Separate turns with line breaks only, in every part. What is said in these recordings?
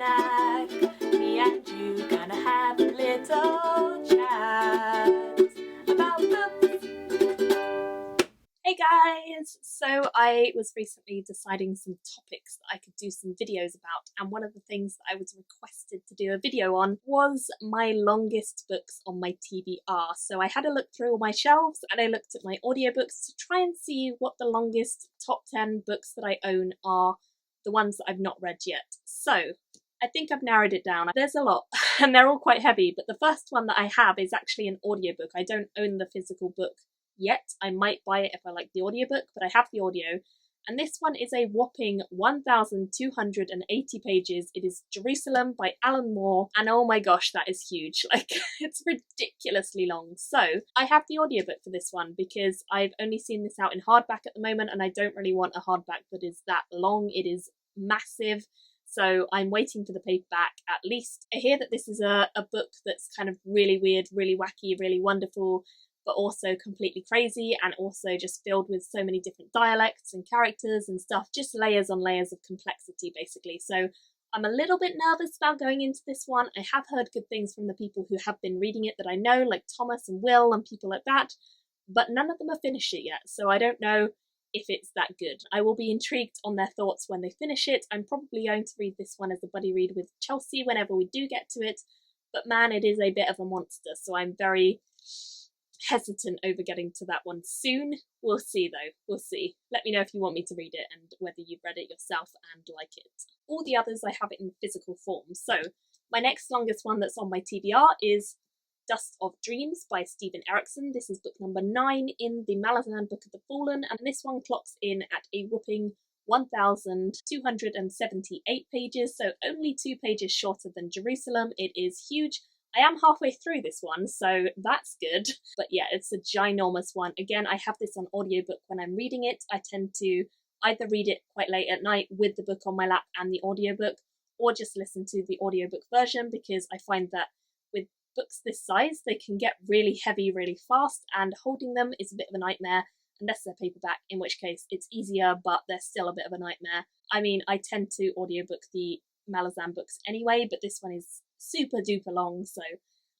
snack. Me and you gonna have a little chat about books. Hey guys! So I was recently deciding some topics that I could do some videos about, and one of the things that I was requested to do a video on was my longest books on my TBR. So I had a look through all my shelves and I looked at my audiobooks to try and see what the longest top 10 books that I own are, the ones that I've not read yet. So I think I've narrowed it down. There's a lot and they're all quite heavy, but the first one that I have is actually an audiobook. I don't own the physical book yet. I might buy it if I like the audiobook, but I have the audio. And this one is a whopping 1,280 pages. It is Jerusalem by Alan Moore, and oh my gosh, that is huge. Like, it's ridiculously long. So I have the audiobook for this one because I've only seen this out in hardback at the moment, and I don't really want a hardback that is that long. It is massive. So I'm waiting for the paperback at least. I hear that this is a book that's kind of really weird, really wacky, really wonderful, but also completely crazy, and also just filled with so many different dialects and characters and stuff, just layers on layers of complexity basically. So I'm a little bit nervous about going into this one. I have heard good things from the people who have been reading it that I know, like Thomas and Will and people like that, but none of them have finished it yet, so I don't know if it's that good. I will be intrigued on their thoughts when they finish it. I'm probably going to read this one as a buddy read with Chelsea whenever we do get to it, but man, it is a bit of a monster, so I'm very hesitant over getting to that one soon. We'll see though, we'll see. Let me know if you want me to read it and whether you've read it yourself and like it. All the others I have it in physical form. So my next longest one that's on my TBR is Dust of Dreams by Stephen Erickson. This is book number 9 in the Malazan Book of the Fallen, and this one clocks in at a whopping 1,278 pages, so only 2 pages shorter than Jerusalem. It is huge. I am halfway through this one, so that's good. But yeah, it's a ginormous one. Again, I have this on audiobook when I'm reading it. I tend to either read it quite late at night with the book on my lap and the audiobook, or just listen to the audiobook version, because I find that with books this size, they can get really heavy really fast, and holding them is a bit of a nightmare, unless they're paperback, in which case it's easier, but they're still a bit of a nightmare. I mean, I tend to audiobook the Malazan books anyway, but this one is super duper long, so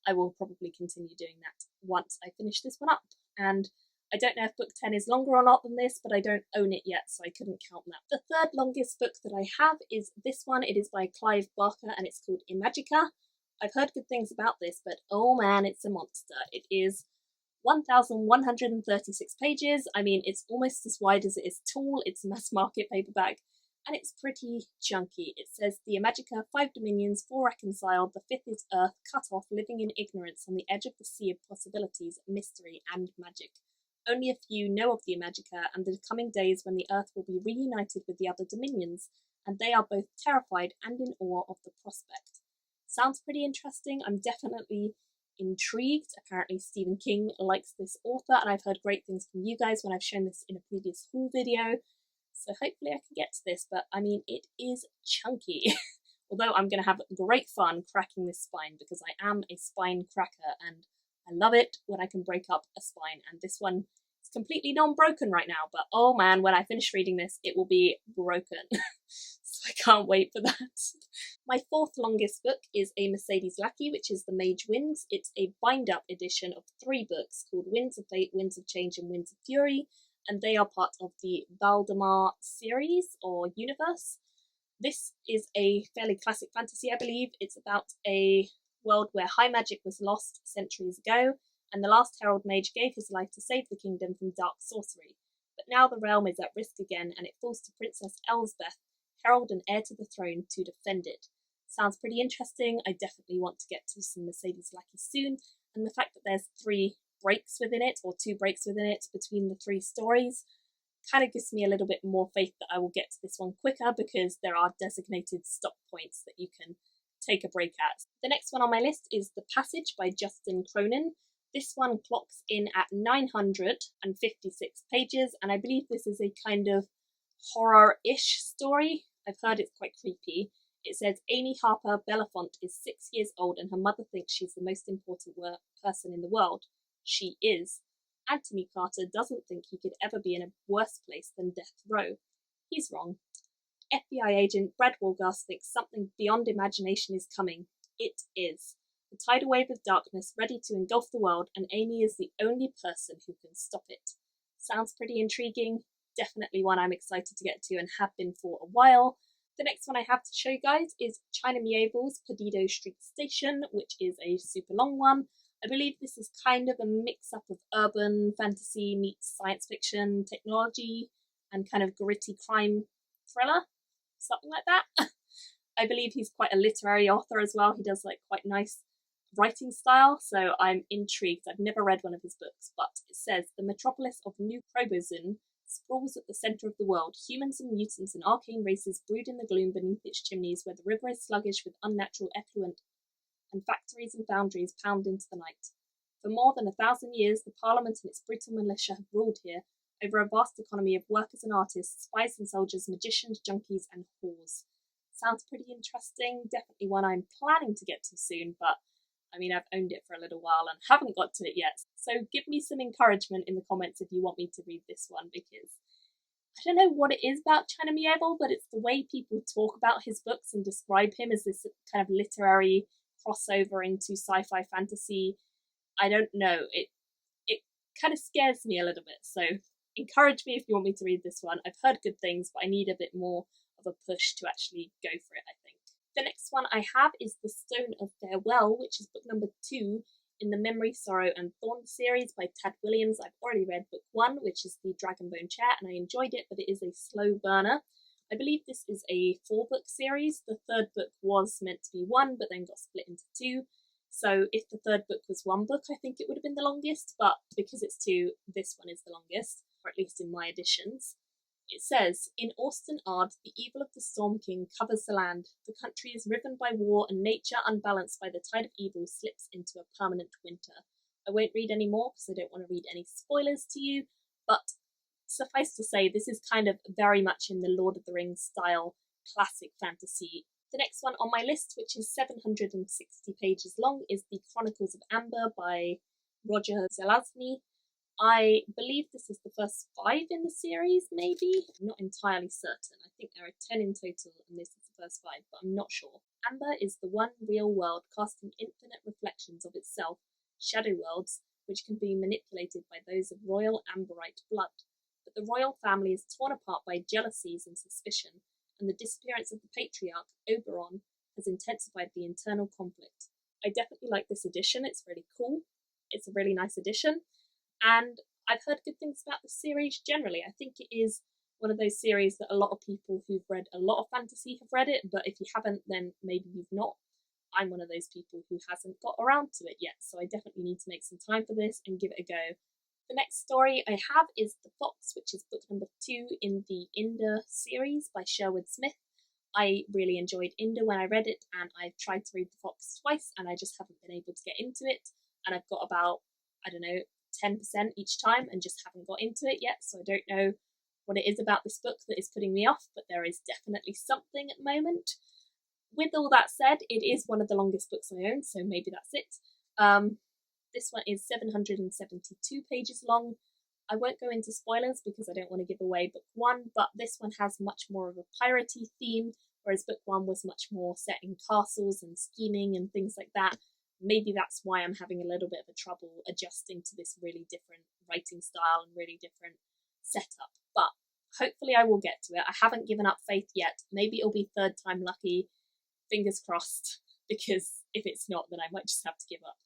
I will probably continue doing that once I finish this one up. And I don't know if book 10 is longer or not than this, but I don't own it yet, so I couldn't count that. The third longest book that I have is this one. It is by Clive Barker and it's called Magica. I've heard good things about this, but oh man, it's a monster. It is 1,136 pages. I mean, it's almost as wide as it is tall. It's a mass market paperback, and it's pretty chunky. It says, the Magica, 5 dominions, 4 reconciled, the 5th is Earth, cut off, living in ignorance on the edge of the sea of possibilities, mystery, and magic. Only a few know of the Magica and the coming days when the Earth will be reunited with the other dominions, and they are both terrified and in awe of the prospect. Sounds pretty interesting. I'm definitely intrigued. Apparently Stephen King likes this author, and I've heard great things from you guys when I've shown this in a previous haul video. So hopefully I can get to this, but I mean, it is chunky. Although I'm going to have great fun cracking this spine, because I am a spine cracker and I love it when I can break up a spine, and this one is completely non-broken right now, but oh man, when I finish reading this, it will be broken. So I can't wait for that. My fourth longest book is a Mercedes Lackey, which is the Mage Winds. It's a bind-up edition of 3 books called Winds of Fate, Winds of Change, and Winds of Fury, and they are part of the Valdemar series or universe. This is a fairly classic fantasy, I believe. It's about a world where high magic was lost centuries ago, and the last herald mage gave his life to save the kingdom from dark sorcery. But now the realm is at risk again, and it falls to Princess Elsbeth, herald and heir to the throne, to defend it. Sounds pretty interesting. I definitely want to get to some Mercedes Lackey soon, and the fact that there's 3 breaks within it, or 2 breaks within it between the 3 stories, kind of gives me a little bit more faith that I will get to this one quicker, because there are designated stop points that you can take a break at. The next one on my list is The Passage by Justin Cronin. This one clocks in at 956 pages, and I believe this is a kind of horror-ish story. I've heard it's quite creepy. It says, Amy Harper Belafonte is 6 years old and her mother thinks she's the most important person in the world. She is. Anthony Carter doesn't think he could ever be in a worse place than death row. He's wrong. FBI agent Brad Walgast thinks something beyond imagination is coming. It is. A tidal wave of darkness ready to engulf the world, and Amy is the only person who can stop it. Sounds pretty intriguing. Definitely one I'm excited to get to and have been for a while. The next one I have to show you guys is China Miéville's Perdido Street Station, which is a super long one. I believe this is kind of a mix-up of urban fantasy meets science fiction, technology, and kind of gritty crime thriller, something like that. I believe he's quite a literary author as well. He does like quite nice writing style, so I'm intrigued. I've never read one of his books, but it says the metropolis of New Probozin sprawls at the centre of the world. Humans and mutants and arcane races brood in the gloom beneath its chimneys, where the river is sluggish with unnatural effluent, and factories and foundries pound into the night. For more than 1,000 years, the Parliament and its brutal militia have ruled here, over a vast economy of workers and artists, spies and soldiers, magicians, junkies, and whores. Sounds pretty interesting. Definitely one I'm planning to get to soon, but I mean, I've owned it for a little while and haven't got to it yet. So give me some encouragement in the comments if you want me to read this one, because I don't know what it is about China Miéville, but it's the way people talk about his books and describe him as this kind of literary crossover into sci-fi fantasy. I don't know. It kind of scares me a little bit. So encourage me if you want me to read this one. I've heard good things, but I need a bit more of a push to actually go for it, I think. The next one I have is The Stone of Farewell, which is book number 2 in the Memory, Sorrow and Thorn series by Tad Williams. I've already read book 1, which is the Dragonbone Chair, and I enjoyed it, but it is a slow burner. I believe this is a 4-book series. The third book was meant to be 1, but then got split into 2. So if the third book was 1 book, I think it would have been the longest, but because it's 2, this one is the longest, or at least in my editions. It says, in Austin Ard, the evil of the Storm King covers the land. The country is riven by war, and nature, unbalanced by the tide of evil, slips into a permanent winter. I won't read any more because I don't want to read any spoilers to you, but suffice to say, this is kind of very much in the Lord of the Rings style, classic fantasy. The next one on my list, which is 760 pages long, is The Chronicles of Amber by Roger Zelazny. I believe this is the first 5 in the series, maybe? I'm not entirely certain. I think there are 10 in total, and this is the first 5, but I'm not sure. Amber is the one real world, casting infinite reflections of itself, shadow worlds, which can be manipulated by those of royal Amberite blood. But the royal family is torn apart by jealousies and suspicion, and the disappearance of the patriarch, Oberon, has intensified the internal conflict. I definitely like this edition. It's really cool. It's a really nice edition. And I've heard good things about the series generally. I think it is one of those series that a lot of people who've read a lot of fantasy have read it, but if you haven't, then maybe you've not. I'm one of those people who hasn't got around to it yet, so I definitely need to make some time for this and give it a go. The next story I have is The Fox, which is book number 2 in the Inder series by Sherwood Smith. I really enjoyed Inder when I read it, and I've tried to read The Fox twice, and I just haven't been able to get into it, and I've got about, 10% each time and just haven't got into it yet, so I don't know what it is about this book that is putting me off, but there is definitely something at the moment. With all that said, it is one of the longest books I own, so maybe that's it. This one is 772 pages long. I won't go into spoilers because I don't want to give away book 1, but this one has much more of a piratey theme, whereas book 1 was much more set in castles and scheming and things like that. Maybe that's why I'm having a little bit of a trouble adjusting to this really different writing style and really different setup. But hopefully I will get to it. I haven't given up faith yet. Maybe it'll be third time lucky. Fingers crossed, because if it's not, then I might just have to give up.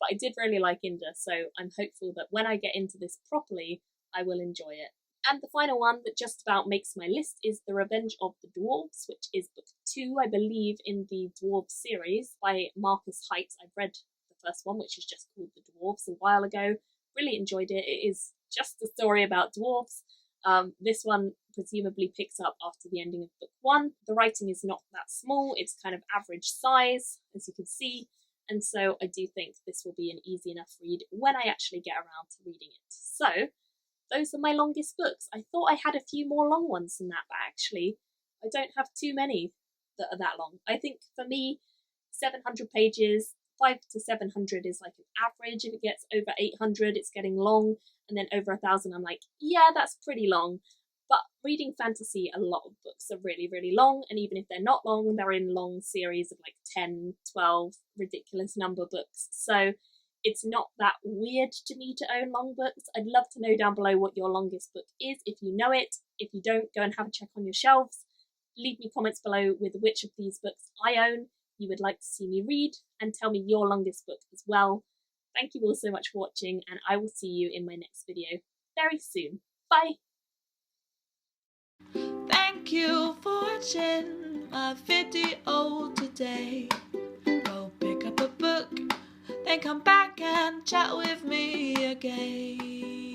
But I did really like Inder, so I'm hopeful that when I get into this properly, I will enjoy it. And the final one that just about makes my list is The Revenge of the Dwarfs, which is book 2, I believe, in the Dwarfs series by Marcus Heights. I've read the first one, which is just called The Dwarfs, a while ago. Really enjoyed it. It is just a story about dwarfs. This one presumably picks up after the ending of book 1. The writing is not that small. It's kind of average size, as you can see. And so I do think this will be an easy enough read when I actually get around to reading it. So those are my longest books. I thought I had a few more long ones than that, but actually I don't have too many that are that long. I think for me, 700 pages, 5 to 700 is like an average. If it gets over 800, it's getting long, and then over 1,000, I'm like, yeah, that's pretty long. But reading fantasy, a lot of books are really, really long, and even if they're not long, they're in long series of like 10, 12, ridiculous number books. So it's not that weird to me to own long books. I'd love to know down below what your longest book is, if you know it. If you don't, go and have a check on your shelves. Leave me comments below with which of these books I own you would like to see me read, and tell me your longest book as well. Thank you all so much for watching, and I will see you in my next video very soon. Bye!
Thank you for watching my video today. Go pick up a book, then come back and chat with me again.